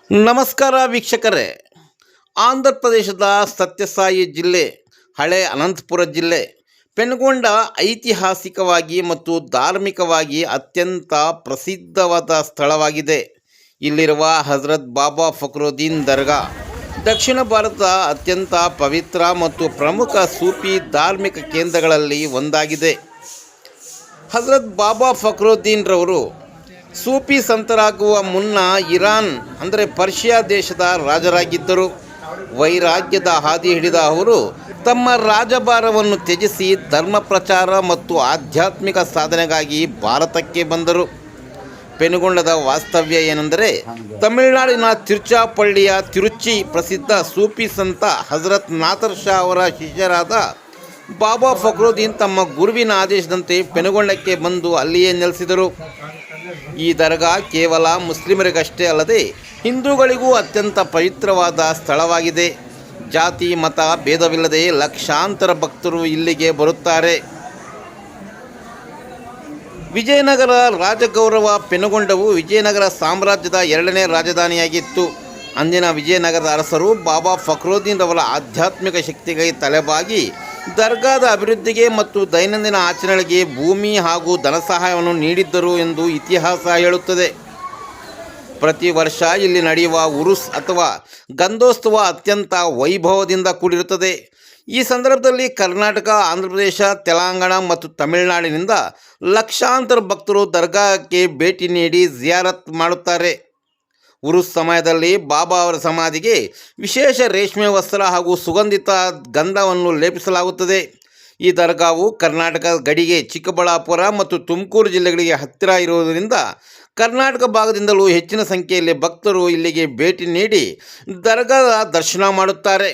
ನಮಸ್ಕಾರ ವೀಕ್ಷಕರೇ. ಆಂಧ್ರ ಪ್ರದೇಶದ ಸತ್ಯಸಾಯಿ ಜಿಲ್ಲೆ, ಹಳೆ ಅನಂತಪುರ ಜಿಲ್ಲೆ, ಪೆನುಗೊಂಡ ಐತಿಹಾಸಿಕವಾಗಿ ಮತ್ತು ಧಾರ್ಮಿಕವಾಗಿ ಅತ್ಯಂತ ಪ್ರಸಿದ್ಧವಾದ ಸ್ಥಳವಾಗಿದೆ. ಇಲ್ಲಿರುವ ಹಜರತ್ ಬಾಬಾ ಫಕ್ರುದ್ದೀನ್ ದರ್ಗಾ ದಕ್ಷಿಣ ಭಾರತದ ಅತ್ಯಂತ ಪವಿತ್ರ ಮತ್ತು ಪ್ರಮುಖ ಸೂಫಿ ಧಾರ್ಮಿಕ ಕೇಂದ್ರಗಳಲ್ಲಿ ಒಂದಾಗಿದೆ. ಹಜರತ್ ಬಾಬಾ ಫಕ್ರುದ್ದೀನ್ ರವರು ಸೂಫಿ ಸಂತರಾಗುವ ಮುನ್ನ ಇರಾನ್ ಅಂದರೆ ಪರ್ಷಿಯಾ ದೇಶದ ರಾಜರಾಗಿದ್ದರು. ವೈರಾಗ್ಯದ ಹಾದಿ ಹಿಡಿದ ಅವರು ತಮ್ಮ ರಾಜಭಾರವನ್ನು ತ್ಯಜಿಸಿ ಧರ್ಮ ಪ್ರಚಾರ ಮತ್ತು ಆಧ್ಯಾತ್ಮಿಕ ಸಾಧನೆಗಾಗಿ ಭಾರತಕ್ಕೆ ಬಂದರು. ಪೆನುಗೊಂಡದ ವಾಸ್ತವ್ಯ ಏನೆಂದರೆ, ತಮಿಳುನಾಡಿನ ತಿರುಚಾಪಳ್ಳಿಯ ತಿರುಚಿ ಪ್ರಸಿದ್ಧ ಸೂಫಿ ಸಂತ ಹಜರತ್ ನಾದರ್ ಶಾ ಅವರ ಶಿಷ್ಯರಾದ ಬಾಬಾ ಫಕ್ರುದ್ದೀನ್ ತಮ್ಮ ಗುರುವಿನ ಆದೇಶದಂತೆ ಪೆನುಗೊಂಡಕ್ಕೆ ಬಂದು ಅಲ್ಲಿಯೇ ನೆಲೆಸಿದರು. ಈ ದರ್ಗಾ ಕೇವಲ ಮುಸ್ಲಿಮರಿಗಷ್ಟೇ ಅಲ್ಲದೆ ಹಿಂದೂಗಳಿಗೂ ಅತ್ಯಂತ ಪವಿತ್ರವಾದ ಸ್ಥಳವಾಗಿದೆ. ಜಾತಿ ಮತ ಭೇದವಿಲ್ಲದೆ ಲಕ್ಷಾಂತರ ಭಕ್ತರು ಇಲ್ಲಿಗೆ ಬರುತ್ತಾರೆ. ವಿಜಯನಗರ ರಾಜಗೌರವ ಪೆನುಗೊಂಡವು ವಿಜಯನಗರ ಸಾಮ್ರಾಜ್ಯದ ಎರಡನೇ ರಾಜಧಾನಿಯಾಗಿತ್ತು. ಅಂದಿನ ವಿಜಯನಗರದ ಅರಸರು ಬಾಬಾ ಫಕ್ರುದ್ದೀನ್ ಅವರ ಆಧ್ಯಾತ್ಮಿಕ ಶಕ್ತಿಗೆ ತಲೆಬಾಗಿ ದರ್ಗಾದ ಅಭಿವೃದ್ಧಿಗೆ ಮತ್ತು ದೈನಂದಿನ ಆಚರಣೆಗೆ ಭೂಮಿ ಹಾಗೂ ಧನಸಹಾಯವನ್ನು ನೀಡಿದ್ದರು ಎಂದು ಇತಿಹಾಸ ಹೇಳುತ್ತದೆ. ಪ್ರತಿ ವರ್ಷ ಇಲ್ಲಿ ನಡೆಯುವ ಉರುಸ್ ಅಥವಾ ಗಂಧೋತ್ಸವ ಅತ್ಯಂತ ವೈಭವದಿಂದ ಕೂಡಿರುತ್ತದೆ. ಈ ಸಂದರ್ಭದಲ್ಲಿ ಕರ್ನಾಟಕ, ಆಂಧ್ರ ಪ್ರದೇಶ, ತೆಲಂಗಾಣ ಮತ್ತು ತಮಿಳುನಾಡಿನಿಂದ ಲಕ್ಷಾಂತರ ಭಕ್ತರು ದರ್ಗಾಕ್ಕೆ ಭೇಟಿ ನೀಡಿ ಜಿಯಾರತ್ ಮಾಡುತ್ತಾರೆ. ಉರುಸ್ ಸಮಯದಲ್ಲಿ ಬಾಬಾ ಅವರ ಸಮಾಧಿಗೆ ವಿಶೇಷ ರೇಷ್ಮೆ ವಸ್ತ್ರ ಹಾಗೂ ಸುಗಂಧಿತ ಗಂಧವನ್ನು ಲೇಪಿಸಲಾಗುತ್ತದೆ. ಈ ದರ್ಗಾವು ಕರ್ನಾಟಕ ಗಡಿಗೆ ಚಿಕ್ಕಬಳ್ಳಾಪುರ ಮತ್ತು ತುಮಕೂರು ಜಿಲ್ಲೆಗಳಿಗೆ ಹತ್ತಿರ ಇರುವುದರಿಂದ ಕರ್ನಾಟಕ ಭಾಗದಿಂದಲೂ ಹೆಚ್ಚಿನ ಸಂಖ್ಯೆಯಲ್ಲಿ ಭಕ್ತರು ಇಲ್ಲಿಗೆ ಭೇಟಿ ನೀಡಿ ದರ್ಗಾದ ದರ್ಶನ ಮಾಡುತ್ತಾರೆ.